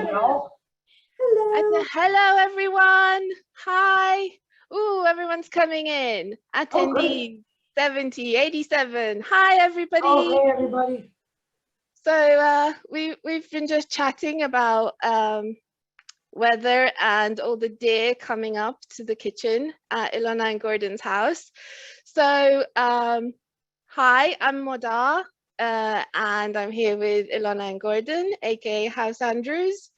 Hello. Hello, everyone. Hi. Ooh, everyone's coming in. Attendees 70, 87. Hi, everybody. Oh, hey, everybody. So we've been just chatting about weather and all the deer coming up to the kitchen at Ilona and Gordon's house. So hi, I'm Moda, and I'm here with Ilona and Gordon, aka House Andrews.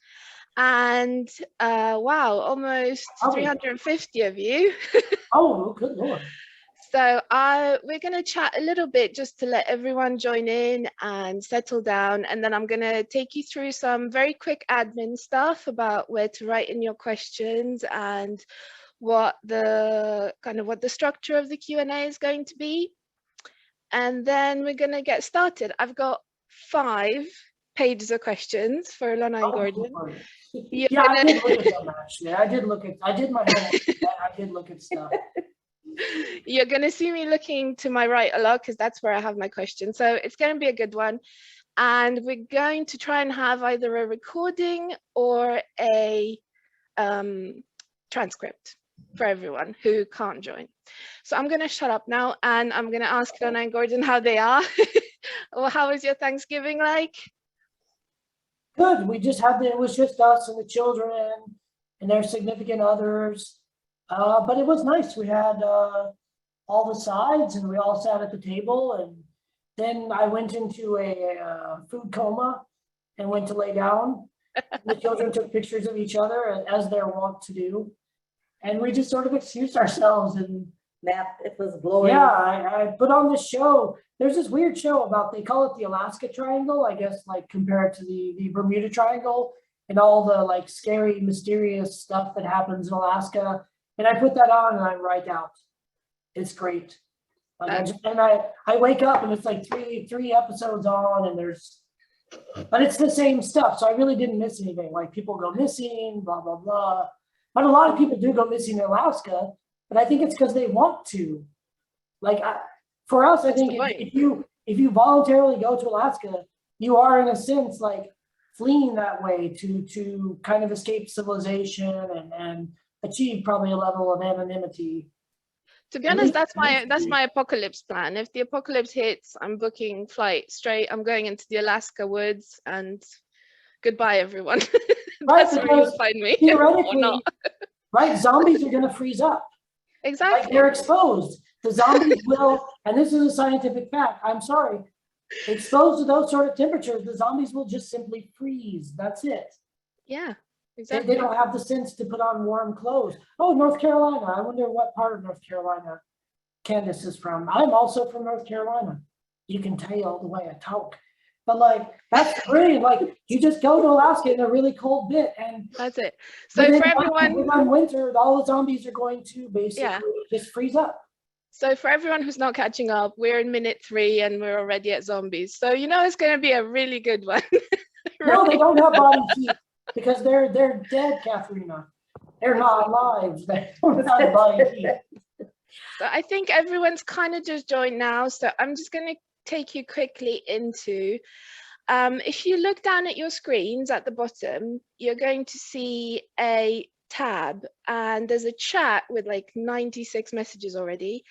And wow, almost 350 of you. Oh, good Lord. So we're going to chat a little bit just to let everyone join in and settle down. And then I'm going to take you through some very quick admin stuff about where to write in your questions and what the structure of the Q&A is going to be. And then we're going to get started. I've got 5 pages of questions for Ilona and Gordon. Yeah, I did look at them actually. I did my homework. I did look at stuff. You're going to see me looking to my right a lot because that's where I have my questions. So it's going to be a good one. And we're going to try and have either a recording or a transcript for everyone who can't join. So I'm going to shut up now and I'm going to ask Ilona and Gordon how they are. Or how was your Thanksgiving like? Good. We just had it was just us and the children and their significant others. But it was nice. We had all the sides and we all sat at the table. And then I went into a food coma and went to lay down. The children took pictures of each other as they're wont to do. And we just sort of excused ourselves and nap. It was glorious. Yeah, I put on this show. There's this weird show about, they call it the Alaska Triangle, I guess, like compared to the Bermuda Triangle and all the like scary, mysterious stuff that happens in Alaska. And I put that on and I write out. It's great. Like I wake up and it's like three episodes on and but it's the same stuff. So I really didn't miss anything. Like people go missing, blah, blah, blah. But a lot of people do go missing in Alaska, but I think it's because they want to. Like for us, I think if you voluntarily go to Alaska, you are in a sense like fleeing that way to kind of escape civilization and achieve probably a level of anonymity. To be honest, that's my apocalypse plan. If the apocalypse hits, I'm booking flight straight. I'm going into the Alaska woods and goodbye, everyone. That's where you'll find me. Theoretically, right? Zombies are going to freeze up. Exactly. Like they're exposed. The zombies will, and this is a scientific fact, I'm sorry, exposed to those sort of temperatures, the zombies will just simply freeze. That's it. Yeah, exactly. They don't have the sense to put on warm clothes. Oh, North Carolina. I wonder what part of North Carolina Candace is from. I'm also from North Carolina. You can tell the way I talk. But like, that's great. Like, you just go to Alaska in a really cold bit, and that's it. So for everyone, in winter, all the zombies are going to basically just freeze up. So for everyone who's not catching up, we're in minute 3 and we're already at zombies. So you know it's going to be a really good one. Right? No, they don't have body heat because they're dead, Katharina. They're not alive. They don't have body heat. So I think everyone's kind of just joined now. So I'm just going to take you quickly into, if you look down at your screens at the bottom, you're going to see a tab and there's a chat with like 96 messages already.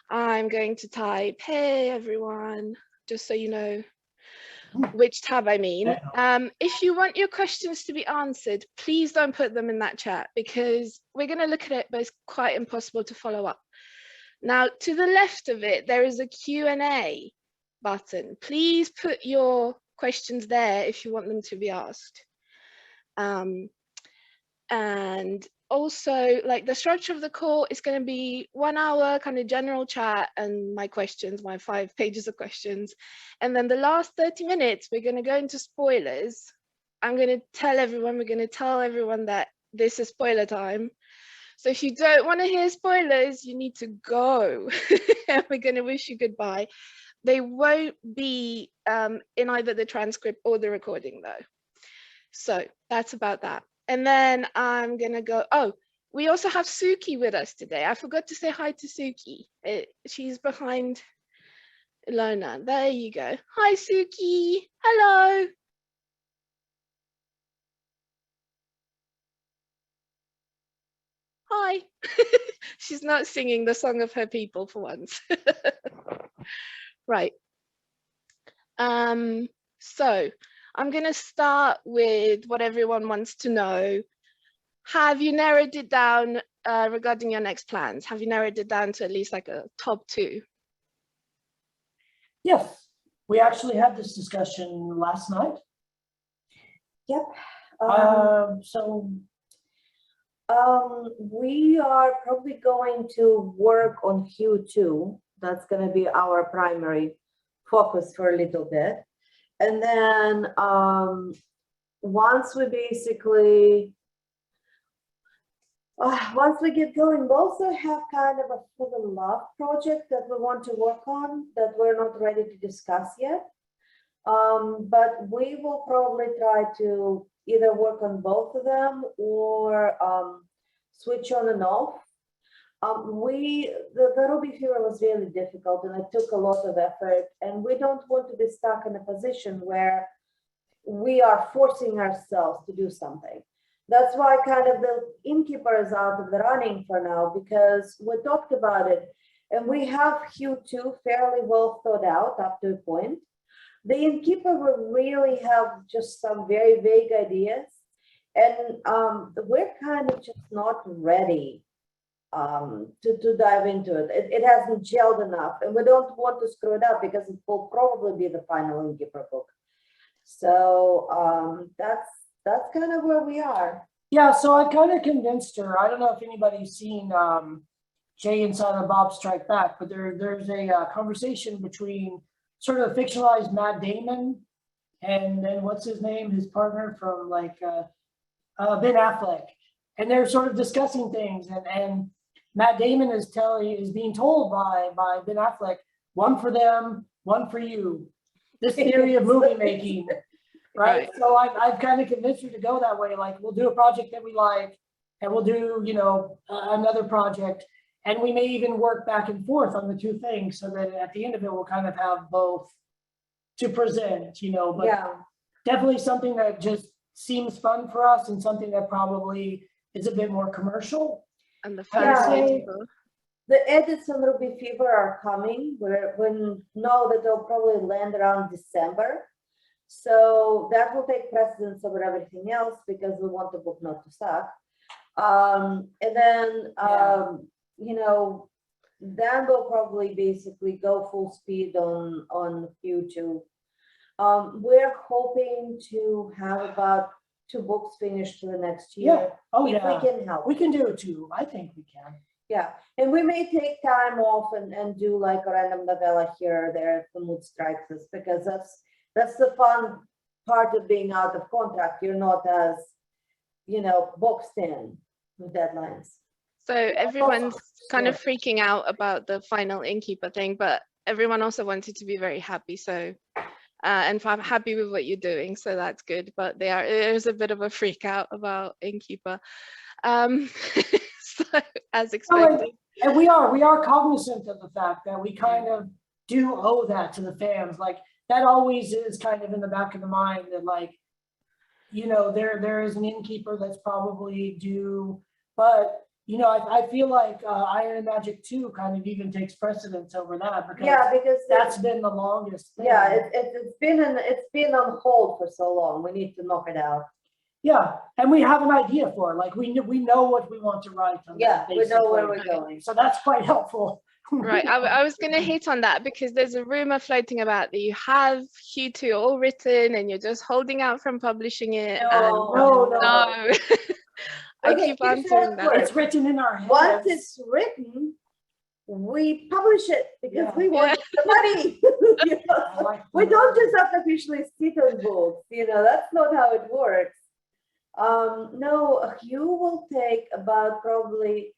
I'm going to type, hey everyone, just so you know which tab I mean. If you want your questions to be answered, please don't put them in that chat because we're going to look at it, but it's quite impossible to follow up. Now, to the left of it, there is a Q&A button. Please put your questions there if you want them to be asked. And also, like the structure of the call is going to be 1 hour kind of general chat and my questions, my 5 pages of questions. And then the last 30 minutes, we're going to go into spoilers. I'm going to tell everyone that this is spoiler time. So if you don't want to hear spoilers, you need to go. And we're going to wish you goodbye. They won't be in either the transcript or the recording though. So that's about that. And then I'm going to go, oh, we also have Suki with us today. I forgot to say hi to Suki. She's behind Ilona. There you go. Hi, Suki. Hello. Hi. She's not singing the song of her people for once. Right. So I'm going to start with what everyone wants to know. Have you narrowed it down regarding your next plans? Have you narrowed it down to at least like a top 2? Yes, we actually had this discussion last night. Yep. So We are probably going to work on Hue 2. That's going to be our primary focus for a little bit. And then once we basically, once we get going, we also have kind of a for the love project that we want to work on that we're not ready to discuss yet. But we will probably try to either work on both of them or switch on and off. The Ruby Fever was really difficult and it took a lot of effort, and we don't want to be stuck in a position where we are forcing ourselves to do something. That's why kind of the Innkeeper is out of the running for now, because we talked about it and we have Hue 2 fairly well thought out up to a point. The Innkeeper will really have just some very vague ideas, and we're kind of just not ready to dive into it. It hasn't gelled enough, and we don't want to screw it up because it will probably be the final Inkkeeper book. So that's kind of where we are. yeah, so I kind of convinced her. I don't know if anybody's seen Jay and Silent Bob Strike Back, but there's a conversation between sort of fictionalized Matt Damon and then what's his name, his partner from like Ben Affleck, and they're sort of discussing things, and Matt Damon is being told by Ben Affleck, one for them, one for you. This theory of movie making, right? So I've kind of convinced her to go that way. Like, we'll do a project that we like, and we'll do, you know, another project, and we may even work back and forth on the two things, so that at the end of it, we'll kind of have both to present, you know. But Yeah, definitely something that just seems fun for us, and something that probably is a bit more commercial. And the Yeah. fantasy. the edits on Ruby Fever are coming. We know that they'll probably land around December. So that will take precedence over everything else because we want the book not to suck. And then, you know, then we'll probably basically go full speed on Hue 2. We're hoping to have about 2 books finished for the next year. Yeah. Oh, if yeah. we can help. We can do it too. I think we can. Yeah, and we may take time off and do like a random novella here or there if the mood strikes us, because that's the fun part of being out of contract. You're not as, you know, boxed in with deadlines. So everyone's kind of freaking out about the final Innkeeper thing, but everyone also wanted to be very happy. So, and I'm happy with what you're doing, so that's good. But there's a bit of a freak out about Innkeeper, so, as expected. And we are cognizant of the fact that we kind of do owe that to the fans. Like, that always is kind of in the back of the mind that, like, you know, there is an Innkeeper that's probably due, but you know, I feel like Iron and Magic 2 kind of even takes precedence over that, because that's been the longest thing. Yeah, it's been on hold for so long. We need to knock it out. Yeah, and we have an idea for it. Like, we know what we want to write on. Yeah, that, we know where basically. we're going. So that's quite helpful. Right, I was going to hit on that because there's a rumor floating about that you have Hue 2 all written and you're just holding out from publishing it. No. I Okay, keep here's answering how it that. It's written in our heads. Once it's written, we publish it because we want the money. You know? We don't just officially sit on books, you know, that's not how it works. No, Hue will take about probably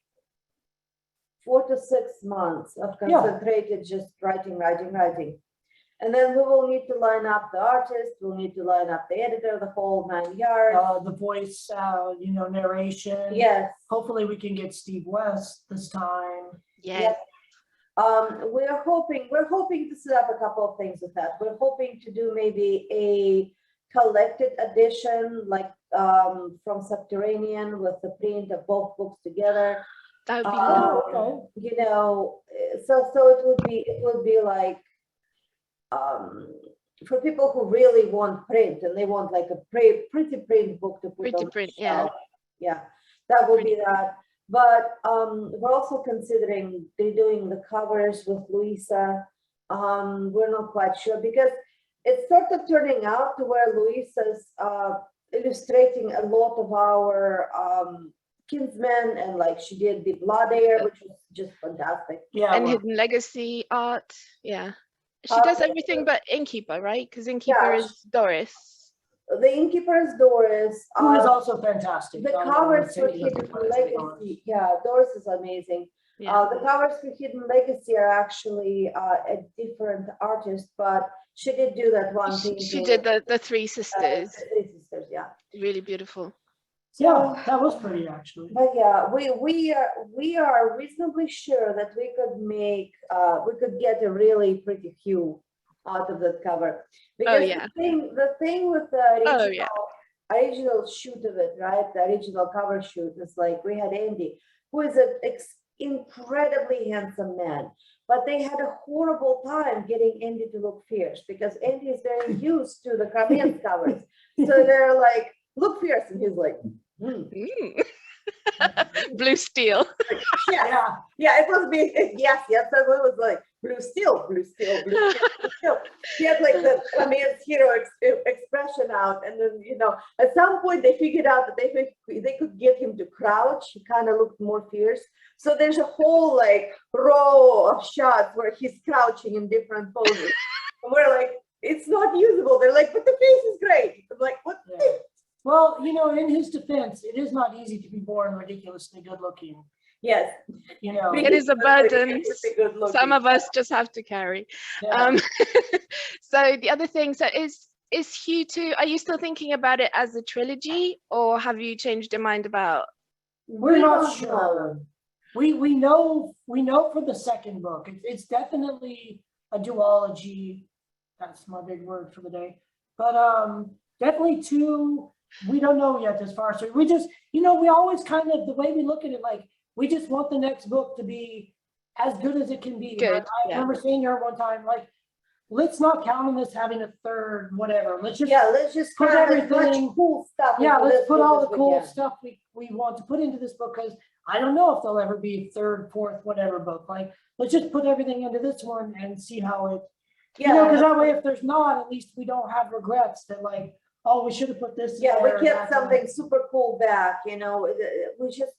4 to 6 months of concentrated just writing. And then we will need to line up the artist, we'll need to line up the editor, the whole 9 yards. The voice, you know, narration. Yes. Hopefully we can get Steve West this time. Yes. We're hoping to set up a couple of things with that. We're hoping to do maybe a collected edition, like from Subterranean with the print of both books together. That would be Oh, lovely. okay. You know, so it would be like for people who really want print and they want like a pretty print book to put Pretty on print, the yeah. shelf. Yeah, that would be Pretty that. But we're also considering redoing the covers with Louisa. We're not quite sure because it's sort of turning out to where Louisa's illustrating a lot of our Kinsmen, and like she did the Blood Air, which was just fantastic. Yeah. And well, Hidden Legacy art, yeah. She Uh, does everything but Innkeeper, right? Because Innkeeper Yeah. is Doris. The Innkeeper is Doris. who is also fantastic. The I covers would for say Hidden nothing but anything on it. Legacy, yeah, Doris is amazing. Yeah. The covers for Hidden Legacy are actually a different artist, but she did do that one She painting. did the Three Sisters. The Three Sisters, yeah. Really beautiful. Yeah, that was pretty actually. But yeah, we are reasonably sure that we could get a really pretty hue out of that cover. Because yeah. the thing with the Oh, yeah. original shoot of it, right? The original cover shoot is like we had Andy, who is an incredibly handsome man, but they had a horrible time getting Andy to look fierce because Andy is very used to the Carmen's covers. So they're like, look fierce, and he's like, Mm. Blue steel. yeah, it was big. Yes, that one was like blue steel, blue steel, blue steel, blue steel. He had like the Carmen's hero expression out, and then at some point they figured out that they could get him to crouch. He kind of looked more fierce. So there's a whole like row of shots where he's crouching in different poses. And we're like, it's not usable. They're like, but the face is great. I'm like, what? Yeah. Well, in his defense, it is not easy to be born ridiculously good looking. Yes. It is a burden some of us just have to carry. Yeah. So the other thing, so is Hugh too, are you still thinking about it as a trilogy, or have you changed your mind about? We're not sure. We know for the second book, it's definitely a duology. That's my big word for the day. But definitely two. We don't know yet as far. So we just, we always kind of, the way we look at it, like, we just want the next book to be as good as it can be. Good, I remember saying to her one time, like, let's not count on this having a third, whatever. Let's just put everything cool stuff. Yeah, let's put all the cool stuff we want to put into this book, because I don't know if there'll ever be a third, fourth, whatever book. Like, let's just put everything into this one and see how it, because that way, if there's not, at least we don't have regrets that, like, oh, we should have put this. Yeah, we kept something super cool back. We just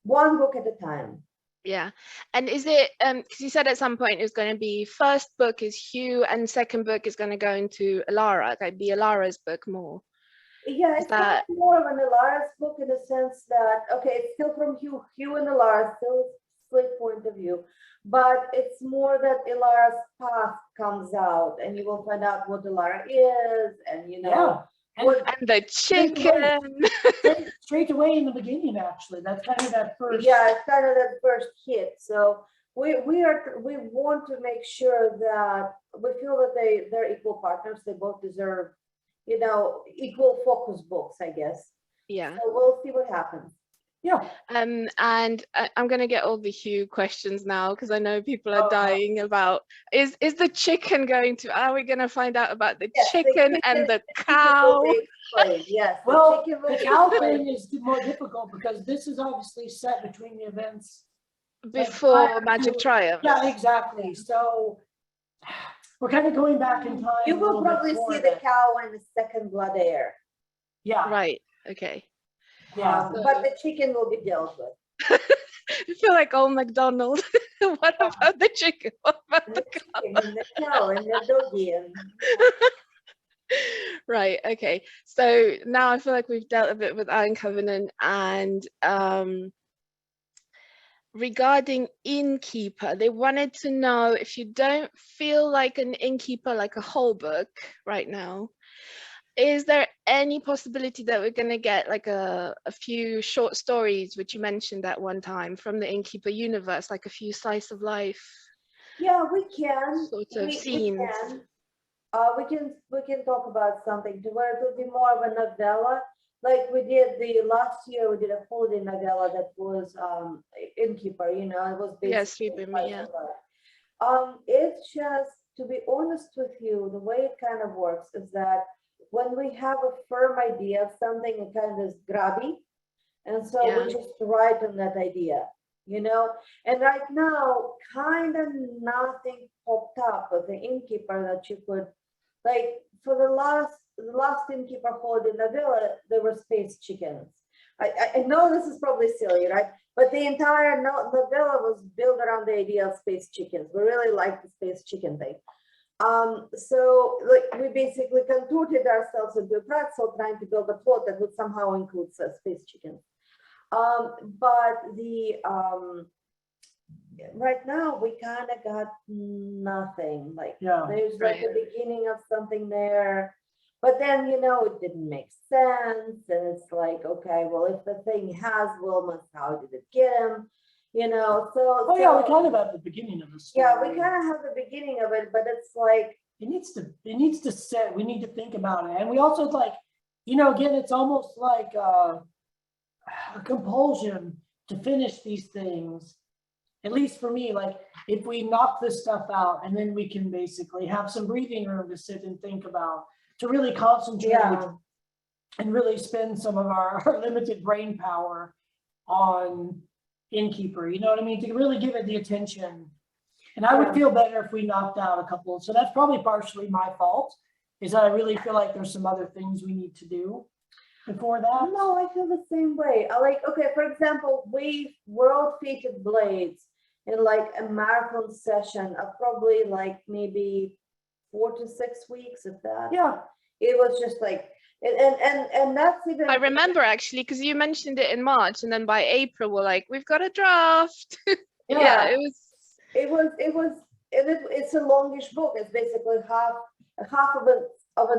one book at a time. Yeah. And is it because you said at some point it's going to be first book is Hugh and second book is going to go into Alara, like be Alara's book more? Yeah, it's more of an Alara's book in the sense that, okay, it's still from Hugh and Alara, still split point of view, but it's more that Alara's past comes out and you will find out what Alara is, and and the chicken. Straight away in the beginning, actually. That's kind of that first. Yeah, it's kind of that first hit. So we want to make sure that we feel that they're equal partners. They both deserve, equal focus books, I guess. Yeah. So we'll see what happens. Yeah. And I'm going to get all the Hugh questions now, because I know people are dying about, is the chicken are we going to find out about the chicken and the cow? Yes. Well, the cow thing is more difficult because this is obviously set between the events before Magic Triumph. Yeah, exactly. So we're kind of going back in time. You will probably see the cow in the second Blood Air. Yeah. Right. Okay. Yeah, but the chicken will be dealt with. I feel like old MacDonald. What about the chicken? What about the cow? And the cow and the doggy. Right. Okay. So now I feel like we've dealt a bit with Iron Covenant, and regarding Innkeeper, they wanted to know if you don't feel like an Innkeeper, like a whole book right now, is there any possibility that we're going to get like a few short stories, which you mentioned at one time, from the Innkeeper universe, like a few slice of life? Yeah, we can. Sort of scenes. We can talk about something to where it will be more of a novella. like we did last year, we did a holiday novella that was Innkeeper, you know, it was Yes, basically Sweet Me, yeah. it's just, to be honest with you, the way it kind of works is that when we have a firm idea of something, it kind of is grabby. And so Yeah. we just write on that idea, you know? And right now, kind of nothing popped up with the Innkeeper that you could, like, for the last Innkeeper holiday novella, there were space chickens. I know this is probably silly, right? But the entire novella was built around the idea of space chickens. We really like the space chicken thing. So like we basically contorted ourselves into a pretzel trying to build a plot that would somehow include space chickens. But the right now we kind of got nothing. Like there's like a beginning of something there. But then, you know, it didn't make sense. And it's like, okay, well, if the thing has Wilmus, how did it get him? You know, so. Oh, yeah, we kind of have the beginning of the story. Yeah, we kind of have the beginning of it, but it's like. It needs to set, we need to think about it. And we also like, you know, again, it's almost like a compulsion to finish these things. At least for me, like if we knock this stuff out and then we can basically have some breathing room to sit and think about, to really concentrate and really spend some of our limited brain power on Innkeeper, you know what I mean? To really give it the attention. And I would feel better if we knocked out a couple. So that's probably partially my fault, is that I really feel like there's some other things we need to do before that. No, I feel the same way. I like, okay, for example, we wrote Fated Blades in like a marathon session of probably like maybe 4 to 6 weeks, if that. Yeah. It was just like, and that's even. I remember actually, because you mentioned it in March, and then by April we're like, we've got a draft. Yeah, it's a longish book. It's basically half of a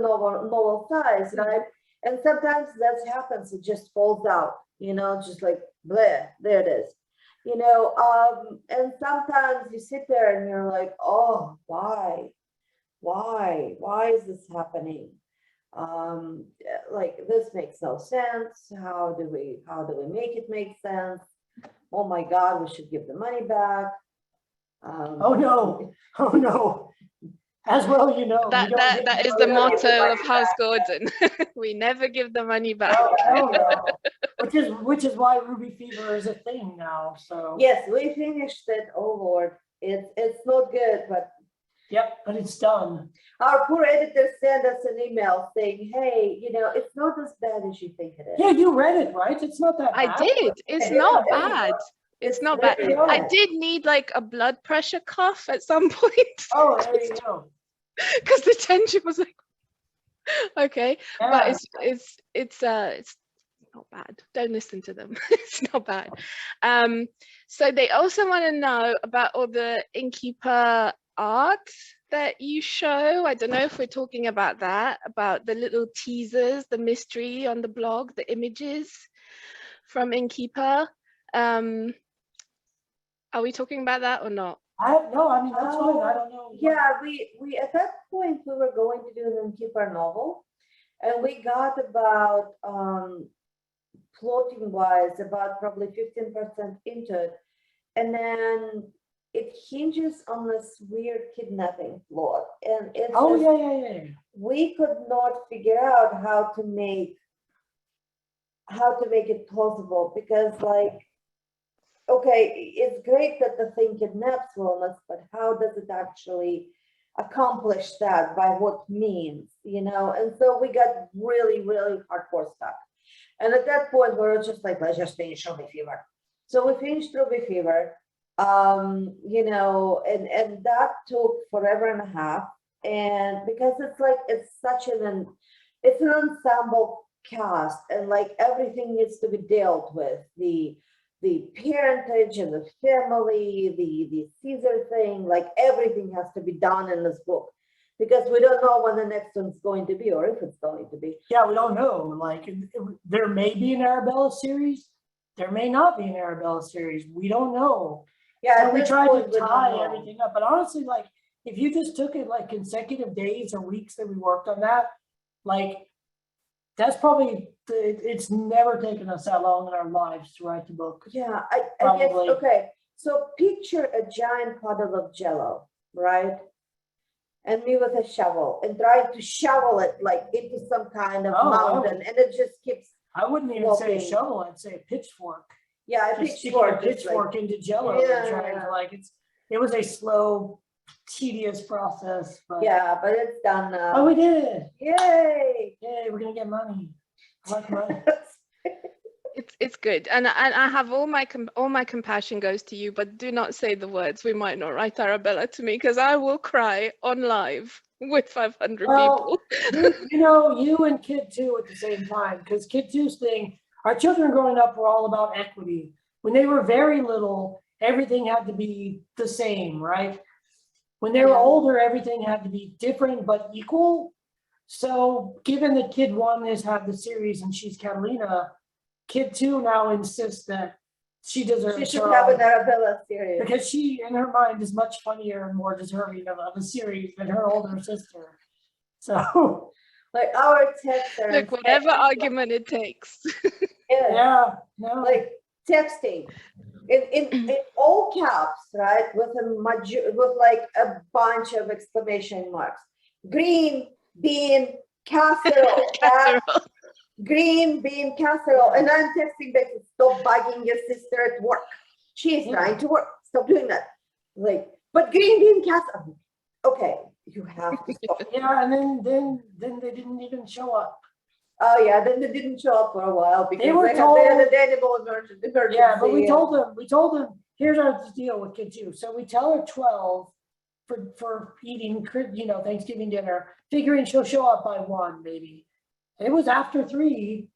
novel size, right? And sometimes that happens. It just falls out, you know, just like bleh, there it is, you know. And sometimes you sit there and you're like, oh, why is this happening? Like this makes no sense. How do we make it make sense? Oh my God, we should give the money back. Oh no. As well, you know. That is the motto of House Gordon. We never give the money back. No. Which is why Ruby Fever is a thing now. So yes, we finished it. Oh Lord, it's not good, but yep, but it's done. Our poor editor sent us an email saying, hey, you know, it's not as bad as you think it is. Yeah, you read it, right? It's not that bad. I did. It's not bad. It's not bad. I did need like a blood pressure cuff at some point. Oh, there you go. Because the tension was like, okay, but it's not bad. Don't listen to them. It's not bad. So they also want to know about all the Innkeeper art that you show. I don't know if we're talking about that, about the little teasers, the mystery on the blog, the images from Innkeeper. Are we talking about that or not? No, I mean, that's fine. I don't know. Yeah, we at that point we were going to do an Inkkeeper novel, and we got about plotting wise about probably 15% into it, and then it hinges on this weird kidnapping plot, and it's yeah. We could not figure out how to make it plausible, because like, okay, it's great that the thing kidnaps Wilmus, but how does it actually accomplish that? By what means, you know? And so we got really, really hardcore stuck. And at that point, we were just like, let's just finish Ruby Fever. So we finished Ruby Fever, you know, and that took forever and a half. And because it's like, it's such an ensemble cast, and like everything needs to be dealt with, the parentage and the family, the Caesar thing, like everything has to be done in this book, because we don't know when the next one's going to be, or if it's going to be. Yeah, we don't know. Like, there may be an Arabella series, there may not be an Arabella series. We don't know. Yeah, so we tried to tie everything up. But honestly, like, if you just took it like consecutive days or weeks that we worked on that, like, That's probably, it's never taken us that long in our lives to write the book. Yeah, I guess, Probably. okay, so picture a giant puddle of jello, right? And me with a shovel and trying to shovel it like into some kind of Oh, mountain, and it just keeps, I wouldn't even say a Walking. shovel, I'd say a pitchfork. yeah, a Just sticking a pitchfork is like, pitchfork into jello and trying Yeah. to like, it was a slow, tedious process, but. yeah, but it's done Oh, now. we did it. Yay! Yay, we're gonna get money. I like money. It's good, and I have all my compassion goes to you, but do not say the words. We might not write Arabella to me, because I will cry on live with 500 Well, people. you know, you and Kid 2 at the same time, because Kid 2's thing, our children growing up were all about equity. When they were very little, everything had to be the same, right? When they were Yeah. older, everything had to be different but equal. So given that Kid 1 has had the series and she's Catalina, Kid 2 now insists that she deserves She should her have own, an Arabella series. because she, in her mind, is much funnier and more deserving of a series than her older sister. So, Like our texts are Look, whatever argument it takes. yeah, yeah, no. like texting in all caps, right? With with like a bunch of exclamation marks. Green bean casserole. Green bean casserole. And I'm texting back, stop bugging your sister at work. She's Yeah. trying to work. Stop doing that. Like, but green bean casserole. Okay, you have to stop. Yeah, and then they didn't even show up. Oh yeah, then they didn't show up for a while because were they had told- a terrible emergency. Yeah, but we told them, here's our deal with Kid 2. So we tell her 12 for eating, Thanksgiving dinner, figuring she'll show up by 1 maybe. It was after 3.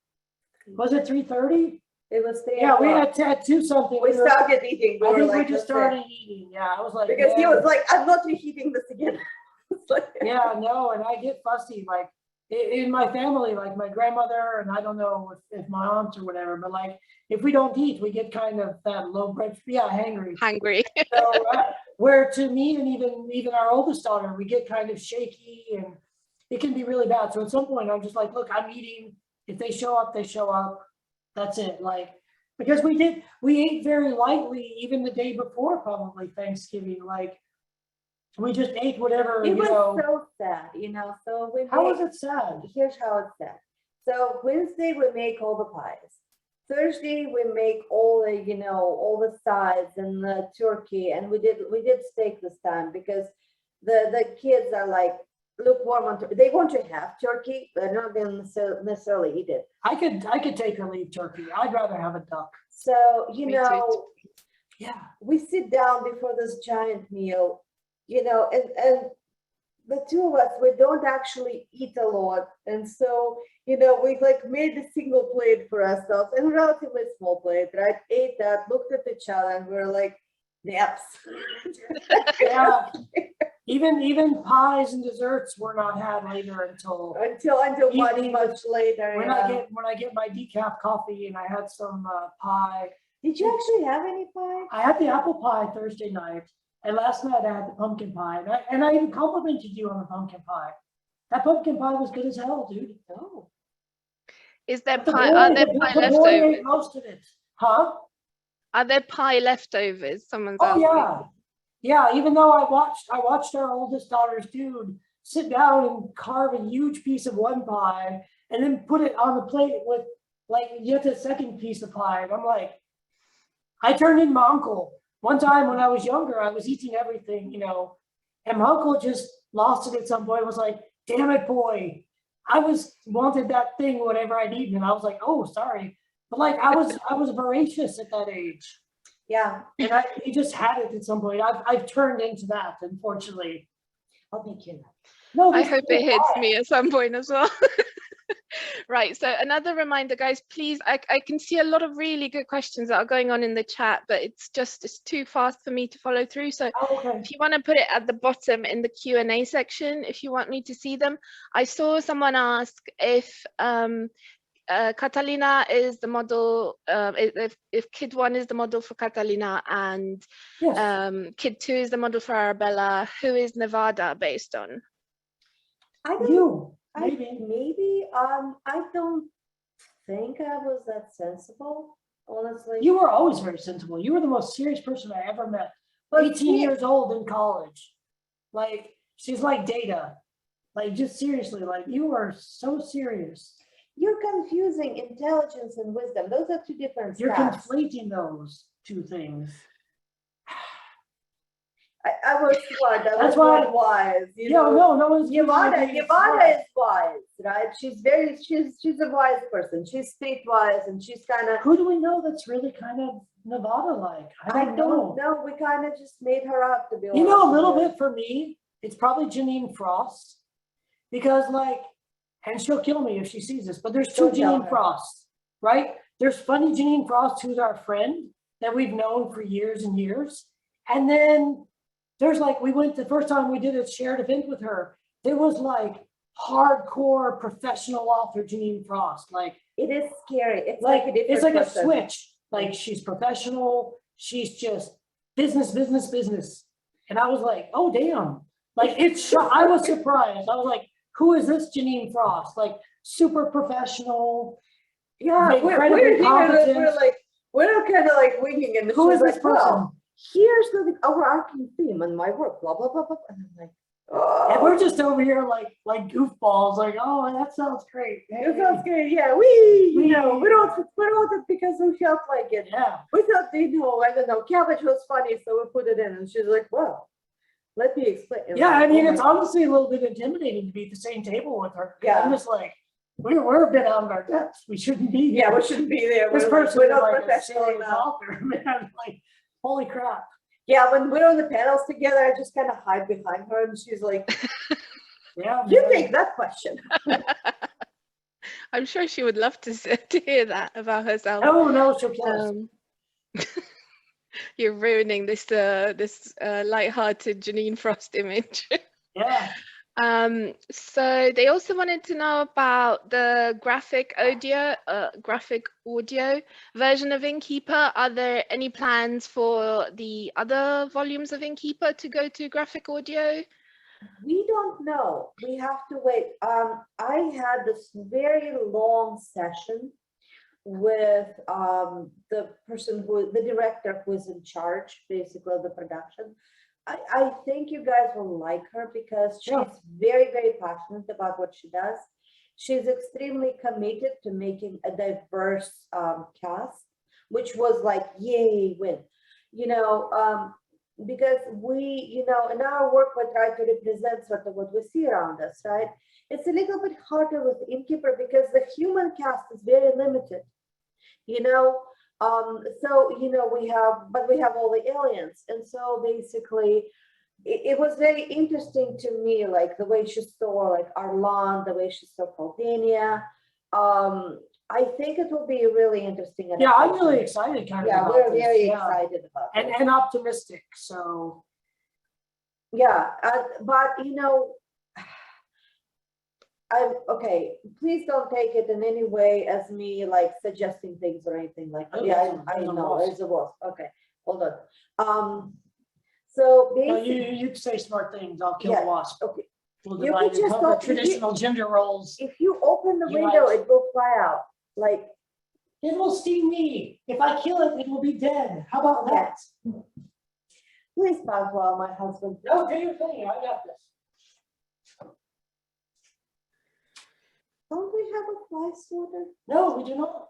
Was it 3:30? It was there. Yeah, we had 2 something. We started eating. I think we like, just "That's it." started eating. Yeah, I was like, Because he man. was like, I'm not reheating this again. It's like, Yeah, no, and I get fussy, like, in my family, like my grandmother, and I don't know if my aunt or whatever, but like, if we don't eat, we get kind of that low blood, hangry. Hungry. So, where to me and even our oldest daughter, we get kind of shaky and it can be really bad. So at some point, I'm just like, look, I'm eating. If they show up, they show up. That's it. Like, because we ate very lightly even the day before, probably Thanksgiving. Like, we just ate whatever, it was so sad, So we How made- was it sad? Here's how it's sad. So Wednesday we make all the pies. Thursday we make all the all the sides and the turkey, and we did steak this time because the kids are like lukewarm on they want to have turkey, but not going to necessarily eat it. I could take or leave turkey. I'd rather have a duck. So Me too. Yeah. we sit down before this giant meal, and the two of us, we don't actually eat a lot. And so, we like made a single plate for ourselves, and a relatively small plate, right? Ate that, looked at each other, and we're like, naps. Yeah. Even pies and desserts were not had later until until much, Evening much later. when yeah. I get my decaf coffee and I had some pie. Did you actually have any pie? I had the apple pie Thursday night, and last night I had the pumpkin pie, and I even complimented you on the pumpkin pie. That pumpkin pie was good as hell, dude. No. Is there The pie? Are there boy- pie the boy leftovers? ate most of it, huh? Are there pie leftovers? Someone's Oh asking. yeah, yeah. Even though I watched our oldest daughter's dude sit down and carve a huge piece of one pie and then put it on the plate with like yet a second piece of pie. And I'm like, I turned into my uncle. One time when I was younger, I was eating everything, and my uncle just lost it at some point. Was like, damn it, boy. I wanted that thing, whatever I'd eaten. And I was like, oh, sorry. But like, I was voracious at that age. Yeah, And he just had it at some point. I've turned into that, unfortunately. I'll make you that. No, I this hope is it hits fine. me at some point as well. Right, so another reminder, guys, please, I can see a lot of really good questions that are going on in the chat, but it's too fast for me to follow through. So Oh, okay. if you want to put it at the bottom in the Q&A section, if you want me to see them. I saw someone ask if Catalina is the model, if Kid 1 is the model for Catalina and Yes. Kid 2 is the model for Arabella, who is Nevada based on? I don't You. Maybe. I don't think I was that sensible, honestly. You were always very sensible. You were the most serious person I ever met. But 18 yeah, years old in college. Like, she's like Data. Like, just seriously, like, you are so serious. you're confusing intelligence and wisdom. Those are two different You're stats. conflating those two things. I was smart. I That's was why- not wise. You Yeah, know? no one's Yvonne is wise, right? She's a wise person. She's streetwise, and she's kind of. Who do we know that's really kind of Nevada-like? I don't know. We kind of just made her up to be honest. You know, a little with you. bit for me, it's probably Janine Frost. Because like, and she'll kill me if she sees this, but there's two Don't tell Janine her. Frosts, right? There's funny Janine Frost, who's our friend that we've known for years and years. And then there's like, we went the first time we did a shared event with her, there was like hardcore professional author Janine Frost. Like, It is scary. It's like like a different it's like a person. switch. Like, she's professional, she's just business. And I was like, oh damn. Like, I was surprised. I was like, who is this Janine Frost? Like, super professional. Yeah, incredibly we're here. competent. We're kind of like winging, and Who she's is this like, person? well, here's the overarching theme in my work, blah blah blah blah. And I'm like, oh, And we're just over here like goofballs, like, oh, that sounds great. it sounds good. Yeah, we know, We- we don't it because we felt like it. Yeah. We thought, I don't know, cabbage was funny, so we put it in, and she's like, well, let me explain. And Yeah, I'm I like, mean, oh it's my God. honestly a little bit intimidating to be at the same table with her. Yeah. I'm just like, we're a bit out of our depths. We shouldn't be here. Yeah, we shouldn't be there. This We're, like, person we're is not like a professional serious enough. author, man. Like, holy crap. Yeah, when we're on the panels together, I just kind of hide behind her, and she's like, Yeah. you man. take that question. I'm sure she would love to to hear that about herself. Oh no, she'll kill us. You're ruining this light-hearted Janine Frost image. Yeah. So they also wanted to know about the graphic audio version of Innkeeper. Are there any plans for the other volumes of Innkeeper to go to graphic audio? We don't know. We have to wait. I had this very long session with the director who is in charge, basically, of the production. I think you guys will like her because she's Yeah. very, very passionate about what she does. She's extremely committed to making a diverse cast, which was like, yay, win. Because we, in our work, we try to represent sort of what we see around us, right? It's a little bit harder with Innkeeper because the human cast is very limited, so, we have all the aliens. And so basically, it was very interesting to me, like the way she saw like Arlan, the way she saw Caldania. I think it will be really interesting. Yeah, I'm adaptation. really excited kind of Yeah, about we're this. very Yeah. excited about it. And optimistic. So Yeah, but I'm okay. Please don't take it in any way as me like suggesting things or anything like that. Oh, Yeah, there's a- I there's a know wasp. there's a wasp. Okay, hold on. So no, basically, you say smart things. I'll kill Yeah. a wasp. okay, We'll You divide could just and cover go- traditional gender roles. if you open the You window, might- it will fly out. Like, It will sting me. If I kill it, it will be dead. How about that? please pause while my husband. No, do your thing. I got this. Don't we have a fly swatter? No, we do not.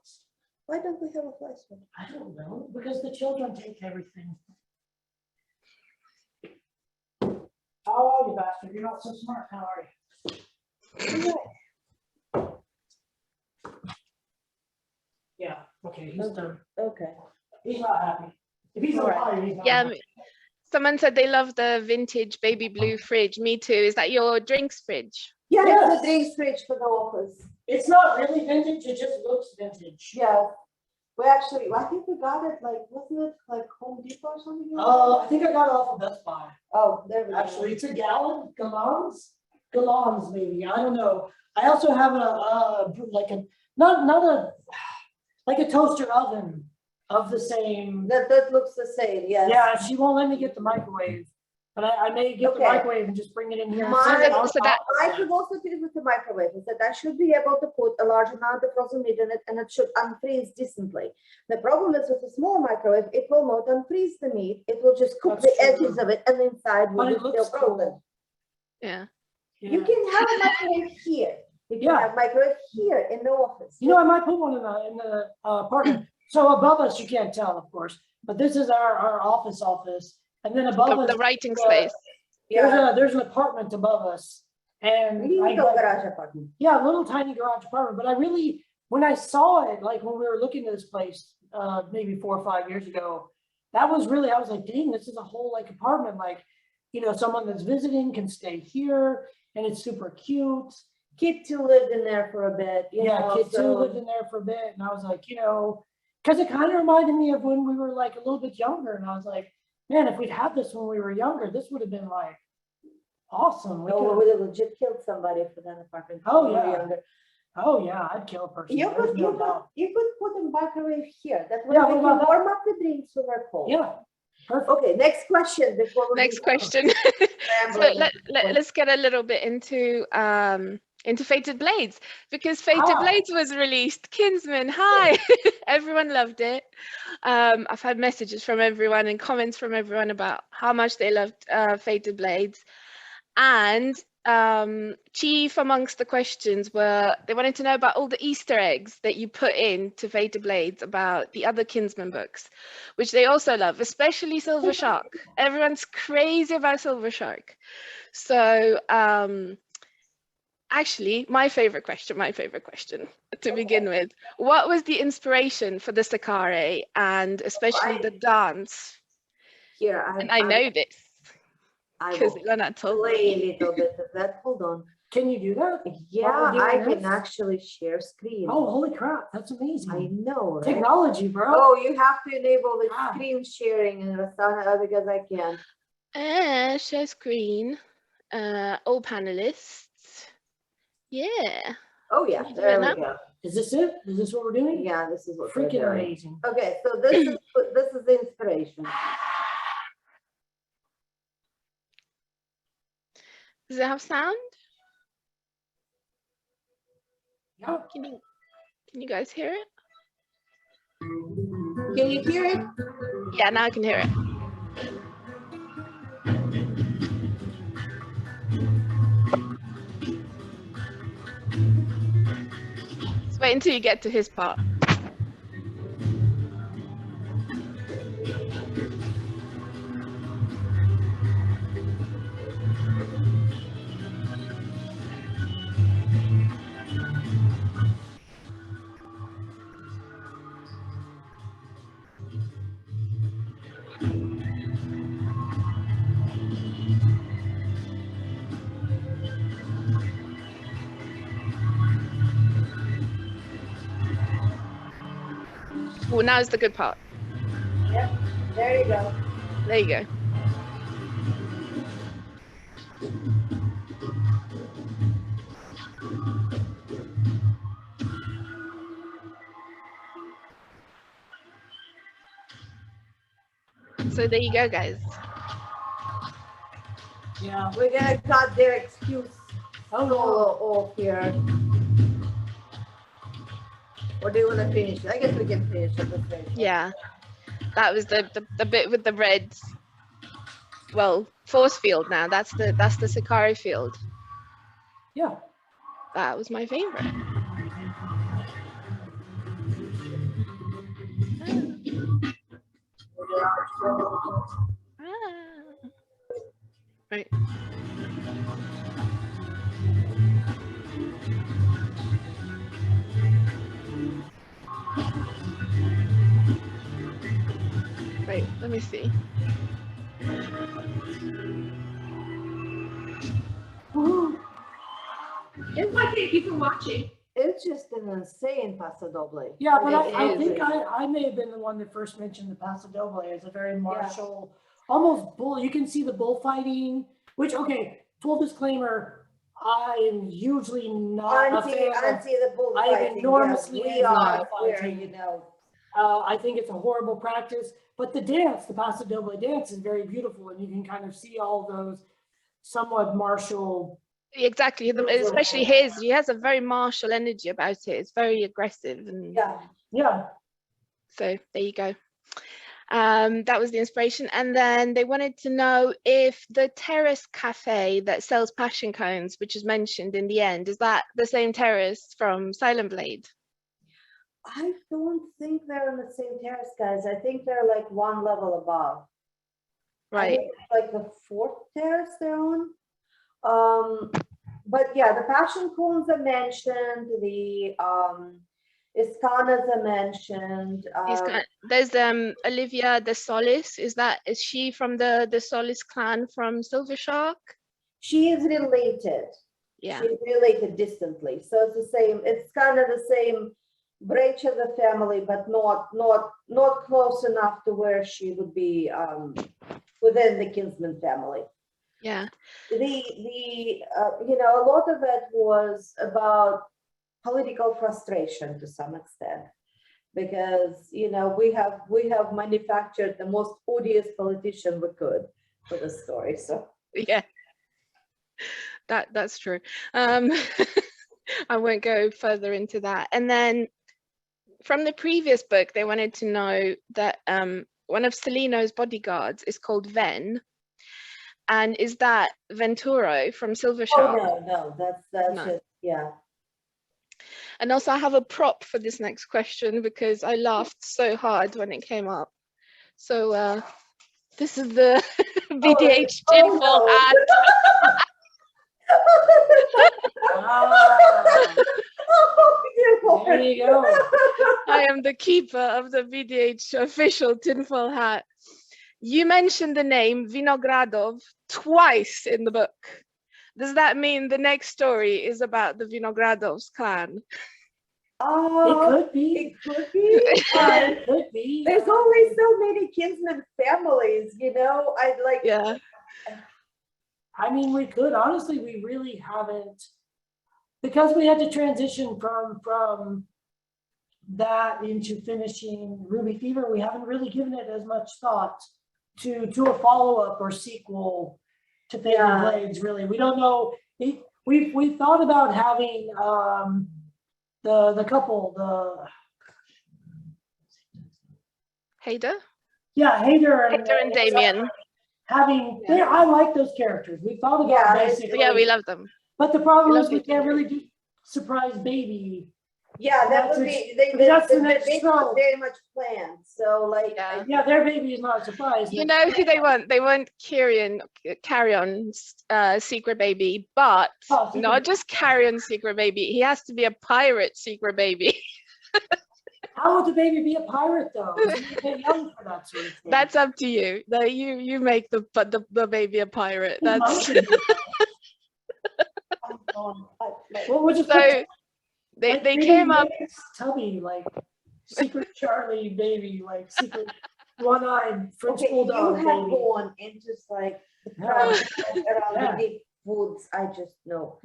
Why don't we have a fly swatter? I don't know, because the children take everything. Oh, you bastard, you're not so smart, how are you? Yeah, okay, he's done. Okay. He's not happy. If he's All right. alive, he's not Yeah, happy. someone said they love the vintage baby blue fridge. Me too. Is that your drinks fridge? Yeah, Yes. it's a drink fridge for the office. It's not really vintage, it just looks vintage. Yeah. I think we got it like, wasn't it like Home Depot or something? I think I got it off of Best Buy. Oh, there we go. Actually, it's a gallon, gallons maybe, I don't know. I also have like a toaster oven of the same. That looks the same, yes. Yeah, she won't let me get the microwave. But I may get the Okay. microwave and just bring it in here. and My- set it on So that- top. I could also do it with the microwave, is that I should be able to put a large amount of frozen meat in it and it should unfreeze decently. The problem is with a small microwave, it will not unfreeze the meat. It will just cook That's the edges true. of it and the inside will But be it still looks frozen. cool. Yeah. You Yeah. can have a microwave here. You can Yeah. have microwave here in the office. You know, I might put one in the apartment. So above us, you can't tell, of course, but this is our office, and then above us, The writing space. Yeah, there's an apartment above us, and little garage apartment. yeah, a little tiny garage apartment. But I really, when I saw it, like when we were looking at this place, maybe 4 or 5 years ago, that was really, I was like, dang, this is a whole like apartment. Like, you know, someone that's visiting can stay here, and it's super cute. Kid two lived in there for a bit, you Yeah, know, kid two so- lived in there for a bit, and I was like, you know, because it kind of reminded me of when we were like a little bit younger, and I was like, man, if we'd had this when we were younger, this would have been like awesome. We No, we could've- would have legit killed somebody for that apartment. Oh, when we were yeah. younger. Oh yeah, I'd kill a person. You there's could, no doubt. you could put a microwave here. That way Yeah, we what can about that? warm up the drinks when they're cold. Yeah, perfect. Okay, next question before we Next do question. So rambling. let's get a little bit into Fated Blades, because Fated Ah. Blades was released. Kinsmen, hi! Everyone loved it. I've had messages from everyone and comments from everyone about how much they loved Fated Blades. And chief amongst the questions were, they wanted to know about all the Easter eggs that you put into Fated Blades about the other Kinsmen books, which they also love, especially Silver Shark. Everyone's crazy about Silver Shark. So actually, my favorite question to begin with, what was the inspiration for the sakari and especially the dance? Here, And I know this I because will Ilona told play me. a little bit of that. Hold on. Can you do that? Yeah, doing I this? can actually share screen. Oh, holy crap, that's I amazing. know, right? Technology, bro. Oh, you have to enable the Ah. screen sharing and Rasana because I can. Share screen. All panelists. Yeah. Oh yeah, Can you do there it we now? go. Is this it? Is this what we're doing? Yeah, this is what we're Freaking doing. amazing. Okay, so this is the inspiration. Does it have sound? Yeah. Can you guys hear it? Can you hear it? Yeah, now I can hear it. Let's wait until you get to his part. Well, now's the good part. Yep, there you go. There you go. So there you go, guys. Yeah. We're gonna cut their excuse Oh, solo no. off here. Or do you wanna finish? I guess we can finish at this rate. Yeah, that was the bit with the red. Well, force field now. That's the Sakari field. Yeah. That was my favorite. Right. Right, let me see. It's like thank you for watching. It's just an insane paso doble. Yeah, but It I is. think I may have been the one that first mentioned the Paso Doble as a very martial, almost bull. You can see the bullfighting, which, okay, full disclaimer, I am usually not a fan of. Anti the bullfighting. I enormously yes, we enjoy are, bullfighting. we're, you know. I think it's a horrible practice, but the dance, the Paso Doble dance is very beautiful, and you can kind of see all those somewhat martial. Exactly, especially his. He has a very martial energy about it. It's very aggressive, and Yeah. so there you go. That was the inspiration. And then they wanted to know if the Terrace cafe that sells passion cones, which is mentioned in the end, is that the same Terrace from Silent Blade? I don't think they're on the same terrace, guys. I think they're like one level above. Right. Like the 4th terrace they're on. But yeah, the passion cones are mentioned, the Iskanas are mentioned. There's Olivia de Solis. Is she from the Solis clan from Silver Shark? She is related. Yeah. She's related distantly. So it's the same, it's kind of the same branch of the family, but not close enough to where she would be within the Kinsmen family. Yeah. You know, a lot of it was about political frustration to some extent, because, you know, we have manufactured the most odious politician we could for the story. So yeah, that's true. I won't go further into that. And then from the previous book, they wanted to know that one of Celino's bodyguards is called Venn. And is that Venturo from Silver Shark? Oh, no, that's No. just, yeah. And also I have a prop for this next question because I laughed so hard when it came up. So this is the VDH tinfoil hat. There you go. I am the keeper of the VDH official tinfoil hat. You mentioned the name Vinogradov twice in the book. Does that mean the next story is about the Vinogradov's clan? It could be. It could be. It could be. There's only so many Kinsmen families, you know. Yeah. I mean, we could. Honestly, we really haven't, because we had to transition from that into finishing Ruby Fever. We haven't really given it as much thought to a follow-up or sequel to Faded Blades. Really, we don't know. We've thought about having the couple, Hader? Yeah, Hader and Damien. Having, I like those characters. We thought about basically. Yeah, we love them. But the problem is we can't really do surprise baby. Yeah, that would be, that's the next show. Very much planned. So like, yeah, their baby is not a surprise. You know who they want? They want Carry On's secret baby, but not just Carry On secret baby. He has to be a pirate secret baby. How would the baby be a pirate though? He's a bit young for that sort of thing. That's up to you. You make the baby a pirate. That's what would you so they came up tubby, like secret Charlie baby, like secret one-eyed French bulldog. You have gone into just like around the deep woods. I just know.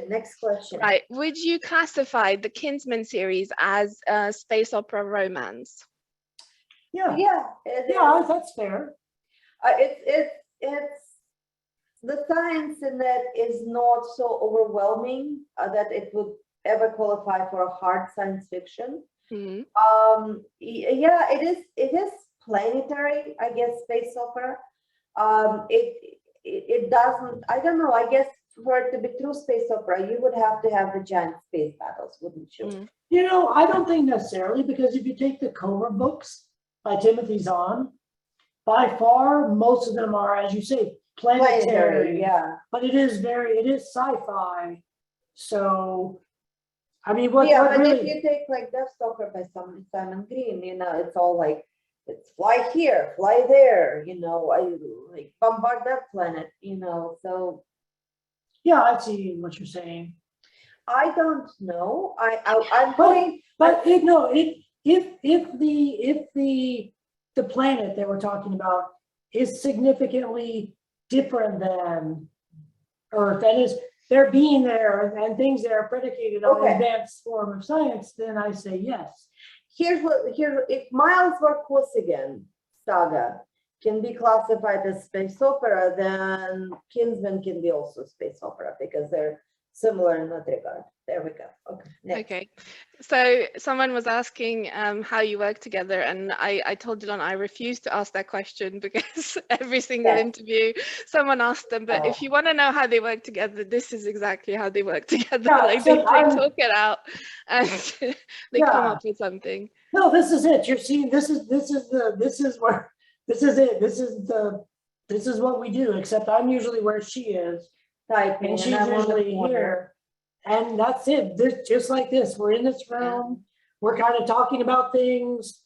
Next question. Right. Would you classify the Kinsmen series as a space opera romance? Yeah, that's fair. It's the science in that is not so overwhelming that it would ever qualify for a hard science fiction. Mm-hmm. Yeah, it is planetary, I guess, space opera. It doesn't, I don't know, I guess for it to be true space opera, you would have to have the giant space battles, wouldn't you? Mm-hmm. You know, I don't think necessarily, because if you take the Cobra books by Timothy Zahn, by far most of them are, as you say, planetary. Yeah. But it is sci-fi. So I mean, what but really... if you take like Deathstalker by Simon Green, you know, it's all like, it's fly here, fly there, you know, I like bombard that planet, you know, so. Yeah, I see what you're saying. I don't know. I'm going. But if the planet that we're talking about is significantly different than Earth, that is, there being there and things that are predicated on an advanced form of science, then I say yes. if Miles Kosigan saga can be classified as space opera, then Kinsmen can be also space opera because they're similar in that regard. There we go. Okay. Next. Okay, so someone was asking how you work together, and I told Ilona I refused to ask that question because every single interview someone asked them. But if you want to know how they work together, this is exactly how they work together. Yeah, like so they talk it out and they come Yeah. up with something. No, this is it. You're seeing, this is what we do, except I'm usually where she is Typing, and she's I'm on the usually corner. here. And that's it. This, just like this, we're in this room, we're kind of talking about things.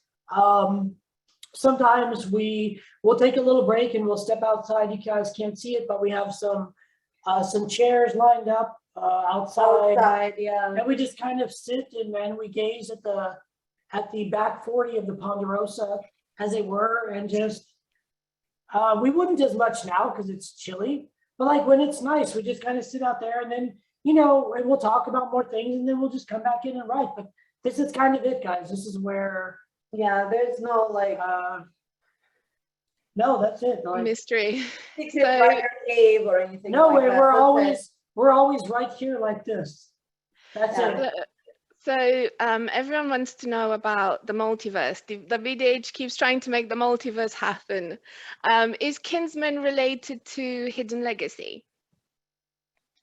Sometimes we'll take a little break and we'll step outside. You guys can't see it, but we have some chairs lined up outside. Yeah. And we just kind of sit and then we gaze at the back 40 of the Ponderosa as they were, and just we wouldn't as much now because it's chilly, but like when it's nice, we just kind of sit out there and then, you know, and we'll talk about more things and then we'll just come back in and write. But this is kind of it, guys. This is where There's no like no, that's it. Like, Mystery. secret writer cave or anything. no, like that. we're always right here like this. That's it. So everyone wants to know about the multiverse. The VDH keeps trying to make the multiverse happen. Is Kinsmen related to Hidden Legacy?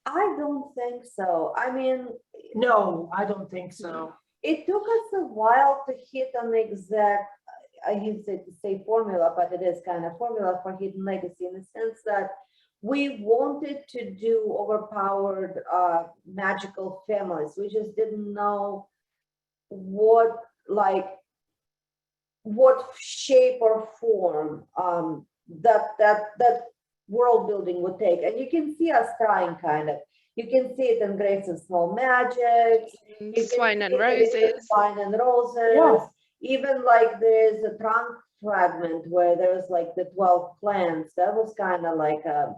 I don't think so. I mean, No, I don't think so. it took us a while to hit on the exact, I hate to say formula, but it is kind of formula for Hidden Legacy in the sense that we wanted to do overpowered magical families. We just didn't know what shape or form that world building would take. And you can see us trying kind of. You can see it in Grace and Small Magic. Swine and Roses. Swine and Roses. Yeah. Even like there's a trunk fragment where there's like the 12 clans. That was kind of like a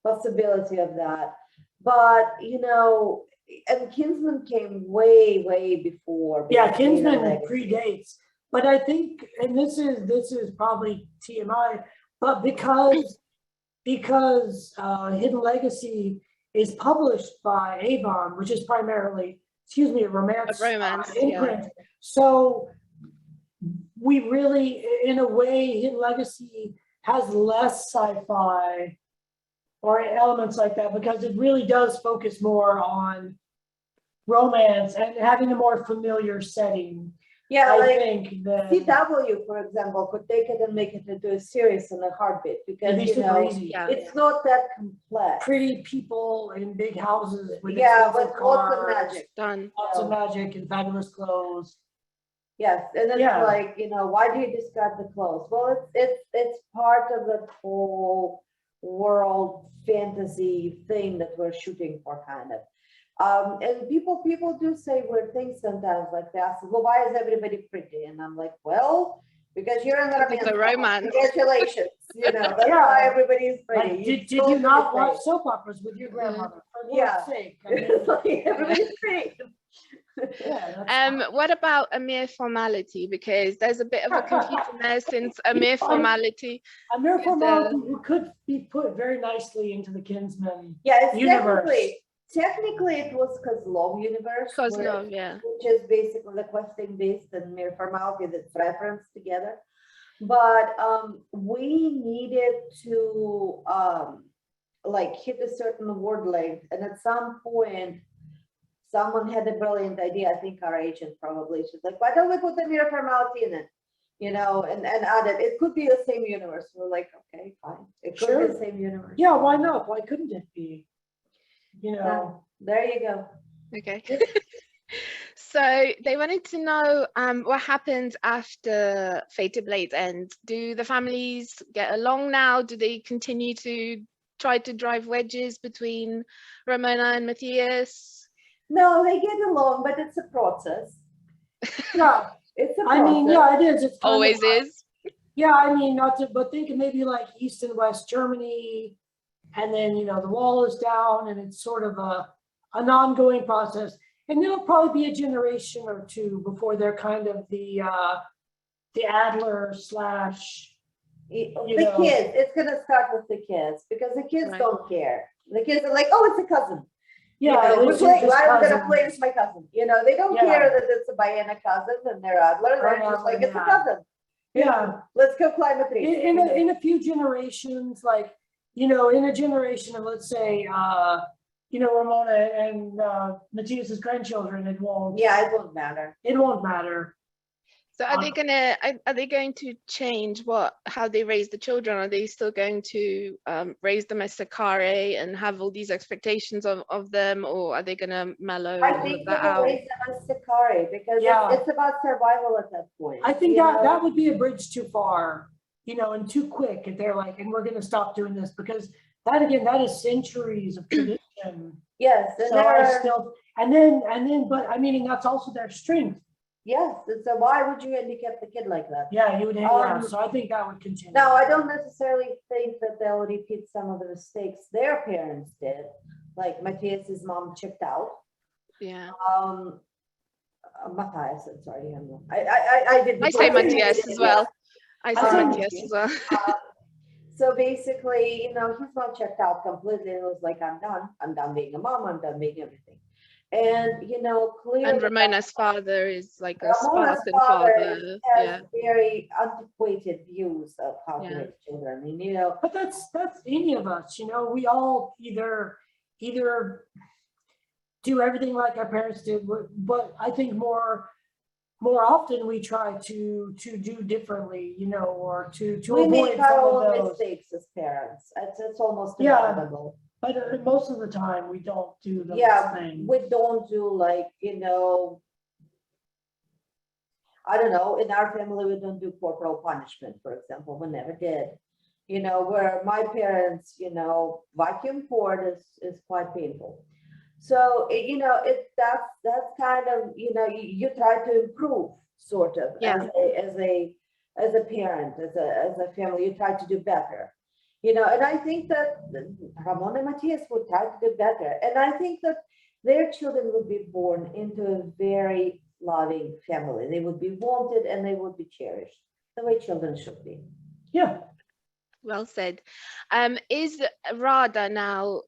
possibility of that. But, you know, and Kinsmen came way before. Yeah, Kinsmen predates, but I think, and this is probably TMI, but because Hidden Legacy is published by Avon, which is primarily, a romance imprint. Yeah. So we really, in a way, Hidden Legacy has less sci-fi or elements like that because it really does focus more on romance and having a more familiar setting. Yeah, I like think that CW, for example, could take it and make it into a series in a heartbeat because, it'd be you super know, easy. Yeah. it's not that complex. Pretty people in big houses with Yeah, expensive with lots of cars, magic. Done. lots of magic and fabulous clothes. Yes, and it's Yeah. like, you know, why do you describe the clothes? Well, it's part of the whole world fantasy thing that we're shooting for, kind of. And people do say weird things sometimes, like they ask, well, why is everybody pretty? And I'm like, well, because you're in It's a romance. Congratulations, you know, that's Yeah. why everybody's pretty. Like, did you not watch soap operas with your Mm-hmm. grandmother? For Yeah. God's sake. I mean, It's like everybody's pretty. yeah, that's What about a mere formality? Because there's a bit of a confusion there, since a mere formality. a mere formality could be put very nicely into the Kinsmen. Yeah, it's Universe. technically it was Kozlov universe. Kozlov, yeah. Which is basically the questing beast and mere formality that's referenced together. But we needed to like hit a certain word length, and at some point someone had a brilliant idea. I think our agent probably. She's like, why don't we put the mere formality in it? You know, and add it. It could be the same universe. We're like, okay, fine. It could be the same universe. Yeah, why not? Why couldn't it be? You know. There you go. Okay. So they wanted to know what happens after Fated Blades ends. Do the families get along now? Do they continue to try to drive wedges between Ramona and Matthias? No, they get along, but it's a process. Yeah, It's a I mean, process. yeah, it is. It's kind Always of, is. Yeah, I mean, not to, but think of maybe like East and West Germany, and then, you know, the wall is down and it's sort of an ongoing process. And there'll probably be a generation or two before they're kind of the Adler slash, The know. kids, it's gonna start with the kids, because the kids Right. don't care. The kids are like, oh, it's a cousin. yeah, You know, it's just I'm gonna cousins. play with my cousin. You know, they don't Yeah. care that it's a Bayana cousin and they're Adler. They're just like, it's a Yeah. cousin. Yeah. Let's go climb a tree. In a few generations, like, in a generation of, let's say, Ramona and Matthias's grandchildren, it won't It won't matter. So are they going to change how they raise the children? Are they still going to raise them as sakari and have all these expectations of them, or are they going to mellow I all think of they that will out? raise them as sakari, because Yeah. it's about survival at that point. I think you that know? would be a bridge too far, and too quick if they're like, and we're gonna stop doing this, because that is centuries of tradition. Yes, and So but I mean, that's also their strength. yes, and so why would you handicap the kid like that? Yeah, you would so I think that would continue. Now, I don't necessarily think that they'll repeat some of the mistakes their parents did, like Matthias's mom chipped out. Yeah. Matthias, I'm sorry, I did. I say Matthias as well. I say say Matthias as well. So basically, his mom checked out completely and was like, I'm done being a mom, I'm done being everything. And, clearly. And Ramona's father is like a Ramona's Spartan father father. has Yeah. very antiquated views of how to Yeah. raise children. But that's any of us, we all either do everything like our parents did, but I think more often we try to do differently, or to We avoid make our some own of those. mistakes as parents. It's almost Yeah. inevitable. But most of the time we don't do those Yeah, things. we don't do I don't know, in our family, we don't do corporal punishment, for example, we never did. Where my parents, vacuum poured is quite painful. So, that's kind of, you try to improve sort of Yeah. as a parent, as a family, you try to do better. And I think that Ramon and Matthias would try to do better. And I think that their children would be born into a very loving family. They would be wanted and they would be cherished the way children should be. Yeah. Well said. Is Rada now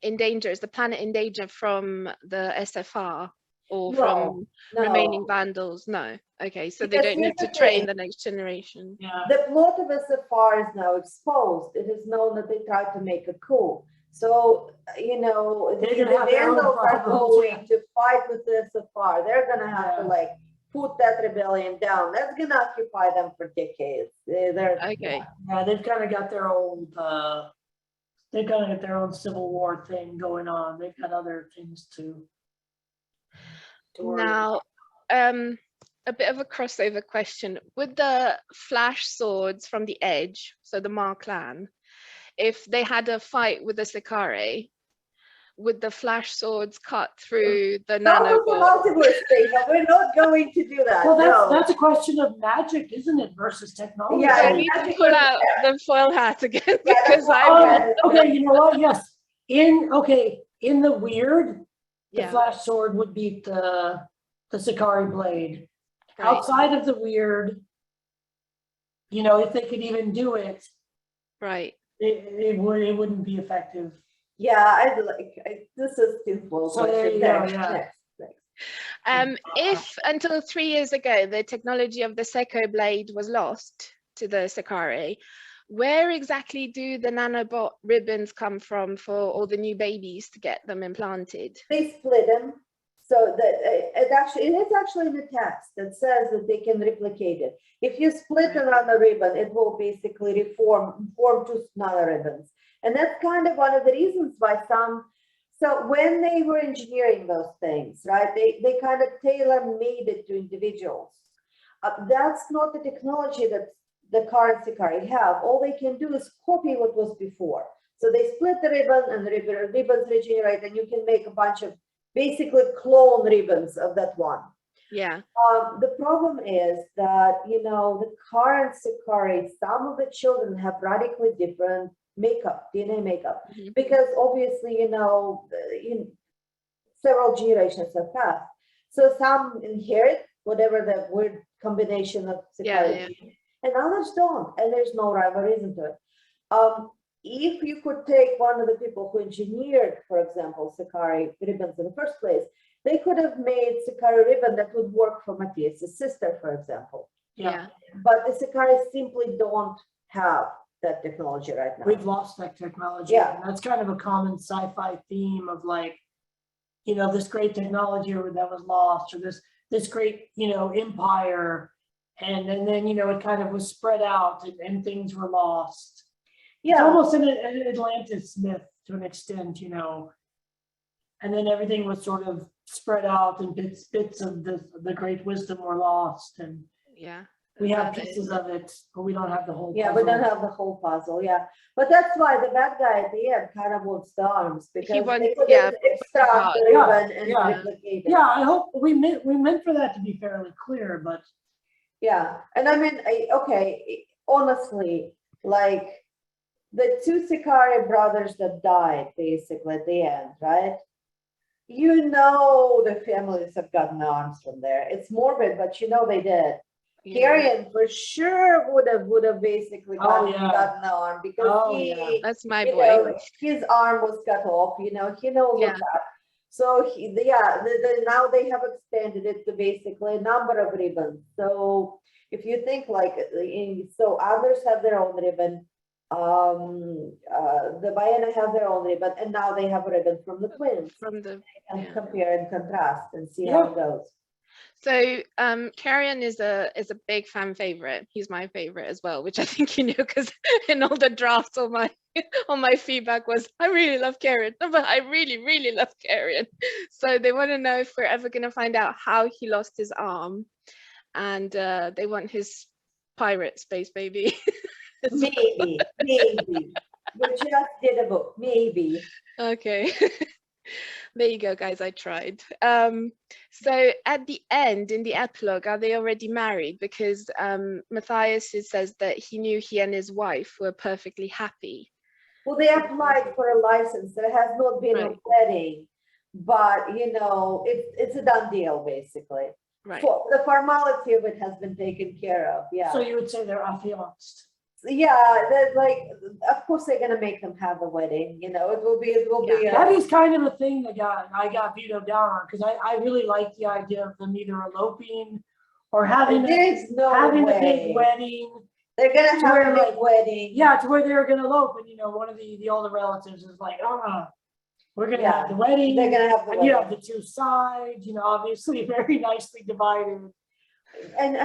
in danger? Is the planet in danger from the SFR or from remaining vandals? No. Okay, so Because they don't need to here's the train thing. the next generation. Yeah. The plot of SFR is now exposed. It is known that they tried to make a coup. So, They're the gonna have their own vandals are problems, going to fight with the SFR. They're going to have Yeah. to put that rebellion down. That's going to occupy them for decades. Okay. Yeah, they've kind of got their own civil war thing going on. They've got other things to worry Now, a bit of a crossover question. With the flash swords from the Edge, so the Mar clan, if they had a fight with the Sakari, would the flash swords cut through the Not with the nanobot? multiverse thing, but we're not going to do that. Well, no. that's a question of magic, isn't it, versus technology? Yeah, I need to pull out the foil hat again because I'm okay, you know what? Yes. In the weird, the Yeah. flash sword would beat the Sakari blade. Right. Outside of the weird, if they could even do it, Right. it wouldn't be effective. Yeah, this is too full. So there you go, yeah. If until 3 years ago the technology of the Seko blade was lost to the Sakari, where exactly do the nanobot ribbons come from for all the new babies to get them implanted? They split them. So that it is actually in the text that says that they can replicate it. If you split another ribbon, it will basically form two nanoribbons. And that's kind of one of the reasons why so when they were engineering those things, right, they kind of tailor-made it to individuals. That's not the technology that the current Sakari have. All they can do is copy what was before. So they split the ribbon and the ribbons regenerate, and you can make a bunch of basically clone ribbons of that one. Yeah. The problem is that, the current Sakari, some of the children have radically different makeup, DNA makeup, Mhm. because obviously, several generations have passed. So some inherit whatever the weird combination of sakari gene, and others don't, and there's no rhyme or reason to it. If you could take one of the people who engineered, for example, sakari ribbons in the first place, they could have made sakari ribbon that would work for Matthias' sister, for example. Yeah. But the sakari simply don't have that technology right now. We've lost that technology. Yeah. And that's kind of a common sci-fi theme of like, you know, this great technology that was lost, or this great, you know, empire. And then, you know, it kind of was spread out and things were lost. It's Yeah, almost an Atlantis myth to an extent, you know. And then everything was sort of spread out and bits of the great wisdom were lost. And Yeah. we have That pieces is- of it, but we don't have the whole yeah, we don't puzzle. have the whole puzzle, yeah. But that's why the bad guy at the end kind of wants the arms, because wants- they couldn't yeah, extract the yeah, ribbon and yeah. replicate it. Yeah, I hope we meant for that to be fairly clear, but Yeah, and I mean, okay, honestly, like the two Sakari brothers that died basically at the end, right? You know the families have gotten arms from there. It's morbid, but you know they did. yeah. Carrion for sure would have basically gotten the arm, because Oh, he, yeah. That's my you boy. know, his arm was cut off, you know, he knows Yeah. that. So now they have expanded it to basically a number of ribbons. So if you think like, so others have their own ribbon, the Vienna have their own ribbon, and now they have a ribbon from the twins, From the and yeah. compare and contrast and see how it goes. So Carrion is a big fan favorite. He's my favorite as well, which I think you know, because in all the drafts all my feedback was I really love Carrion. No, but I really love Carrion. So they want to know if we're ever going to find out how he lost his arm, and they want his pirate space baby. Maybe. We just did a book, maybe. Okay. There you go, guys. I tried. So at the end, in the epilogue, are they already married? Because Matthias says that he knew he and his wife were perfectly happy. Well, they applied for a license. There has not been a wedding, but you know, it's a done deal basically. Right. The formality of it has been taken care of. Yeah. so you would say they're affianced. Yeah, like, of course they're gonna make them have a wedding. You know, it will be. That is kind of a thing that I got vetoed down on, because I really like the idea of them either eloping or having There's no a way. big wedding. They're gonna have a big wedding. Yeah, to where they're gonna elope, and you know, one of the older relatives is like, we're gonna have the wedding. They're gonna have the and wedding. you have the two sides, you know, obviously very nicely divided. And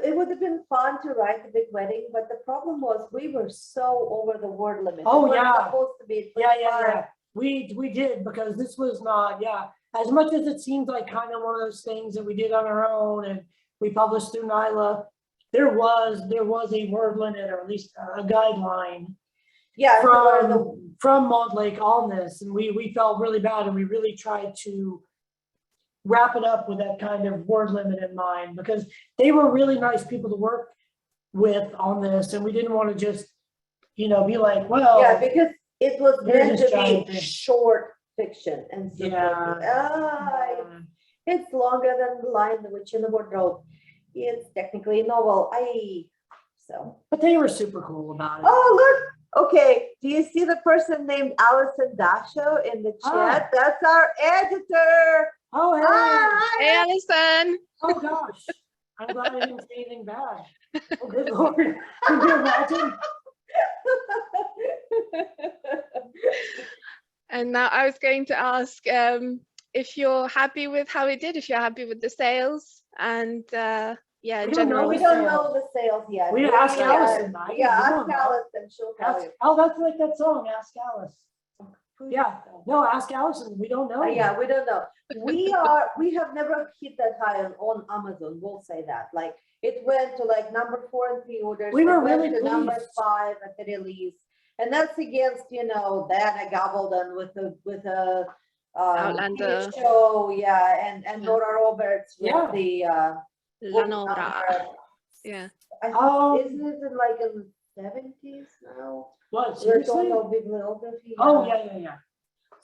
it would have been fun to write the big wedding, but the problem was we were so over the word limit. Oh, It was yeah. supposed to be Yeah. We did, because this was not, as much as it seems like kind of one of those things that we did on our own and we published through Nyla, there was a word limit, or at least a guideline Yeah, from Maud Lake on this, and we felt really bad, and we really tried to wrap it up with that kind of word limit in mind, because they were really nice people to work with on this, and we didn't want to just, you know, be like, well, yeah, because it was Here's meant this to giant be thing. short fiction, and so it's longer than The Lion, the Witch, and the Wardrobe. It's technically a novel. but they were super cool about it. Oh, look. Okay. Do you see the person named Alison Dasho in the chat? That's our editor. Oh, hey. Hi. Hey, Alison. Oh gosh, I'm glad I didn't say anything bad. Oh, good Lord. Can you imagine? And now I was going to ask if you're happy with how it did, if you're happy with the sales, and yeah, We don't know We general. don't know the sales yet. We asked Alison. Ask Alison. She'll tell you. Oh, that's like that song, Ask Alice. Yeah, no, ask Allison. We don't know. Yeah, we don't know. We have never hit that high on Amazon. We'll say that. Like, it went to like number 4 in pre-orders. We were It went really to number pleased. 5 at the release, and that's against, you know, Diana Gabaldon with a Outlander. show, and Nora Roberts with the Lanora. Yeah. isn't it like in the 70s now? What, We're seriously? total bibliography. Oh, yeah.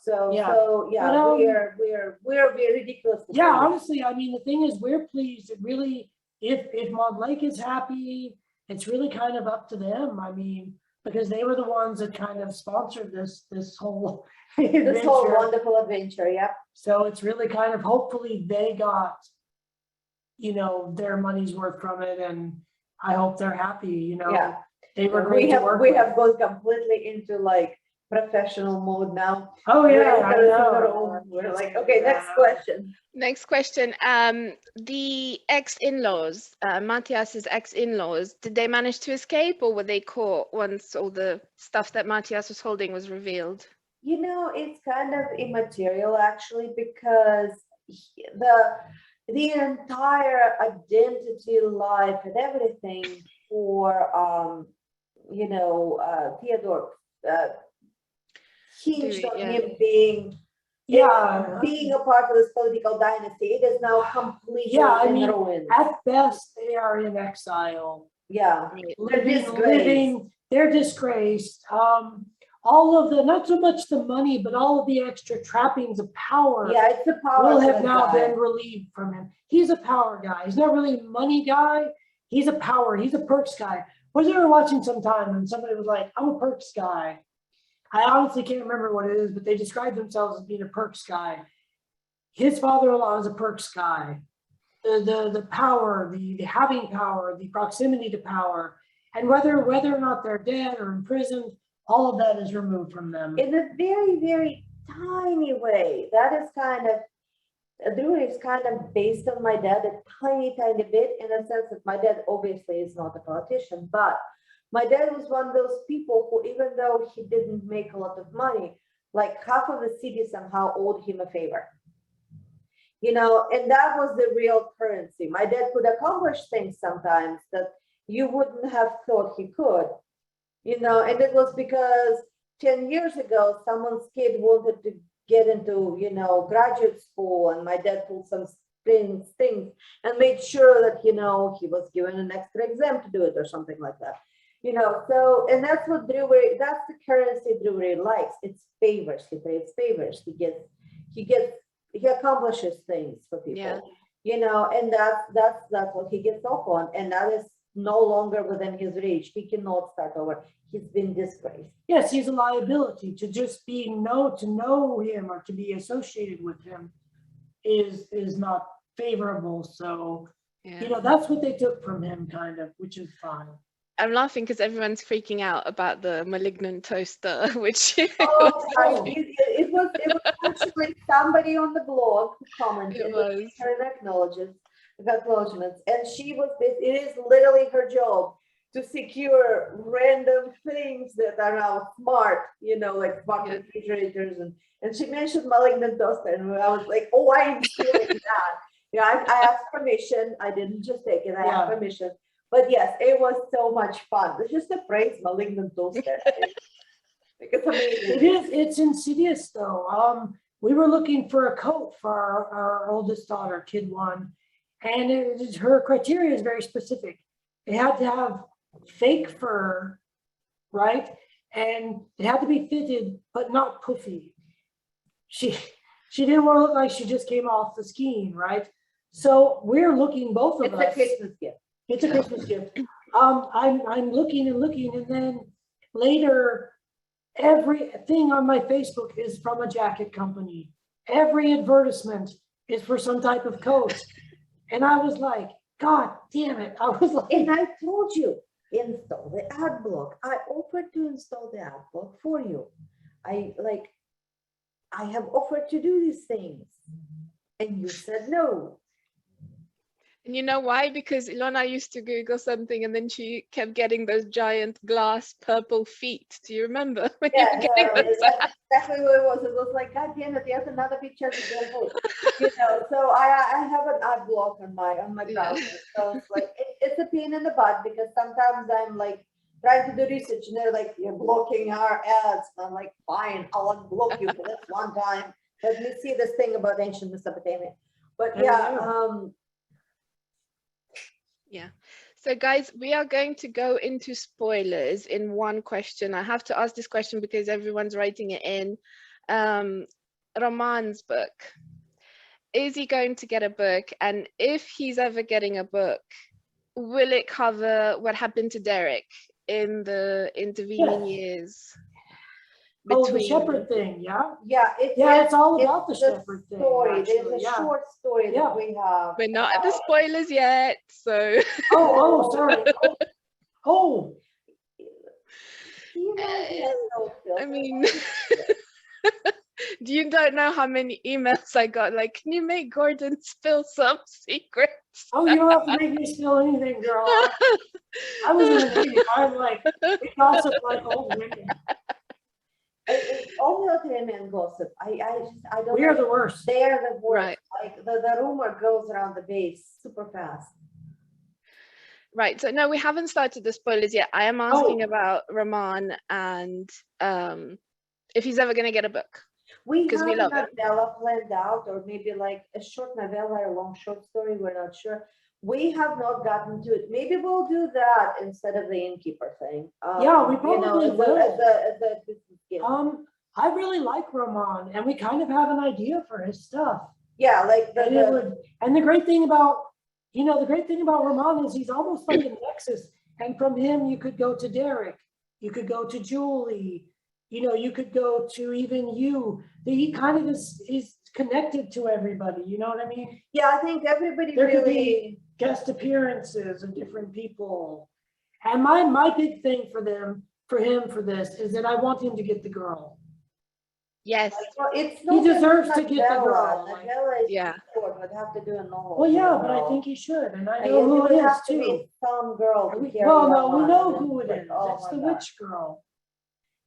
So, Yeah. so yeah, But, we're very ridiculous. Yeah, honestly, I mean, the thing is, we're pleased. It really, if Mont Lake is happy, it's really kind of up to them. I mean, because they were the ones that kind of sponsored this whole This whole adventure. wonderful adventure, yeah. So it's really kind of, hopefully they got, you know, their money's worth from it, and I hope they're happy, you know. Yeah. They were We great to work we with. have gone completely into like professional mode now. Oh, We're yeah, I interested in our know. own- We're like, okay, next question. Next question. The ex-in-laws, Matthias's ex-in-laws, did they manage to escape, or were they caught once all the stuff that Matthias was holding was revealed? You know, it's kind of immaterial actually, because the entire identity, life, and everything for you know, Theodore hinged on Yeah. him being a part of this political dynasty. It is now completely I in mean, ruins. at best, they are in exile. Yeah, Living, they're disgraced. All of the, not so much the money, but all of the extra trappings of power yeah, it's the power. will to have the now guy. been relieved from him. He's a power guy. He's not really a money guy. He's a power. He's a perks guy. Was ever watching sometime and somebody was like, "I'm a perks guy." I honestly can't remember what it is, but they describe themselves as being a perks guy. His father-in-law is a perks guy. The power, the having power, the proximity to power, and whether or not they're dead or imprisoned, all of that is removed from them. In a very, very tiny way. That is kind of, Drury is kind of based on my dad a tiny, tiny bit, in a sense that my dad obviously is not a politician, but my dad was one of those people who, even though he didn't make a lot of money, like half of the city somehow owed him a favor. You know, and that was the real currency. My dad could accomplish things sometimes that you wouldn't have thought he could, you know, and it was because 10 years ago, someone's kid wanted to get into, you know, graduate school, and my dad pulled some things and made sure that, you know, he was given an extra exam to do it or something like that. You know, so, and that's what Drury, that's the currency Drury likes. It's favors. He trades favors. He accomplishes things for people. Yeah. You know, and that's what he gets off on, and that is no longer within his reach. He cannot start over. He's been disgraced. Yes, he's a liability. To just be to know him or to be associated with him is not favorable. So, you know, that's what they took from him, kind of, which is fine. I'm laughing because everyone's freaking out about the Malignant Toaster, which Oh, it was actually somebody on the blog who commented. It was. Her acknowledgements, and she was. It is literally her job to secure random things that are now smart, you know, like smart refrigerators, and she mentioned Malignant Toaster, and I was like, oh, I am stealing that. Yeah, I asked permission. I didn't just take it. I asked permission. But yes, it was so much fun. It's just the phrase Malignant Toaster. It's amazing. It's insidious though. We were looking for a coat for our oldest daughter, kid one, and her criteria is very specific. It had to have fake fur, right? And it had to be fitted, but not puffy. She didn't want to look like she just came off the skiing, right? So we're looking, both of us. It's a Christmas gift. It's a Christmas gift. I'm looking, and then later, everything on my Facebook is from a jacket company. Every advertisement is for some type of coat. And I was like, God damn it. I was like, and I told you, install the ad block. I offered to install the ad block for you. I have offered to do these things, and you said no. And you know why? Because Ilona used to Google something and then she kept getting those giant glass purple feet. Do you remember? When you were getting those that's exactly what it was. It was like, God damn it, there's another picture of the you know, so I have an ad block on my browser. So it's like, it's a pain in the butt, because sometimes I'm like trying to do research and they're like, you're blocking our ads. And I'm like, fine, I'll unblock you for this one time. Let me see this thing about ancient Mesopotamia. But yeah. So guys, we are going to go into spoilers in one question. I have to ask this question because everyone's writing it in. Roman's book. Is he going to get a book? And if he's ever getting a book, will it cover what happened to Derek in the intervening years? Oh, the shepherd thing, yeah? Yeah, It's all about the the shepherd thing, story. actually, There's a yeah. short story Yeah. that we have. We're not at the spoilers yet, so. Oh, sorry. Oh, You know, he has no filter. I mean, you don't know how many emails I got. Like, can you make Gordon spill some secrets? oh, you don't have to make me spill anything, girl. I was in a meeting. I'm like, we gossip like old women. It's only not him and gossip. I don't. We are the worst. They are the worst. Right. Like the rumor goes around the base super fast. Right. So no, we haven't started the spoilers yet. I am asking about Roman and if he's ever going to get a book. We Because have we a love it. novella planned out, or maybe like a short novella or a long short story. We're not sure. We have not gotten to it. Maybe we'll do that instead of the Innkeeper thing. Yeah, we probably will. As a business gift. I really like Roman, and we kind of have an idea for his stuff. Yeah, like And the great thing about, the great thing about Roman is he's almost like a nexus. And from him, you could go to Derek, you could go to Julie, you could go to even you. He kind of is connected to everybody. You know what I mean? Yeah, I think everybody There could really. be guest appearances of different people. And my big thing for him for this is that I want him to get the girl. Yes. Well, it's He not deserves just to get the novella. girl. Like, Novella is Yeah. short, would have to do a novel. well, yeah, but I think he should, and I know who it would is have to too. be some girl to carry Well, no, we on know and who it like, is. oh It's my the God. witch girl.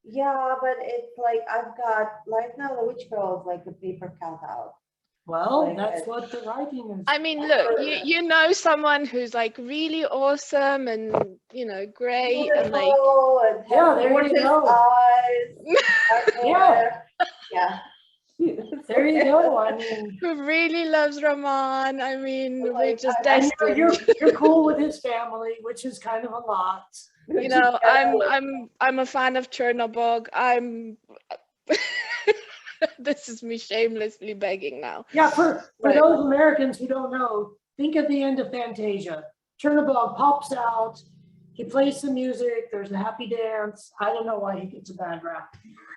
Yeah, but it's like I've got right now the witch girl is like a paper cutout. Well, Like that's it. what the writing is. I mean, look, you know someone who's like really awesome and, great and like. Beautiful and Yeah, has there you gorgeous go. eyes. dark hair. Yeah. There you go. I mean, Who really loves Roman. I mean, we're Like, just and destined. you're cool with his family, which is kind of a lot. I'm a fan of Chernobog. This is me shamelessly begging now. Yeah, for Right. those Americans who don't know, think of the end of Fantasia. Chernobog pops out, he plays some music, there's a happy dance. I don't know why he gets a bad rap.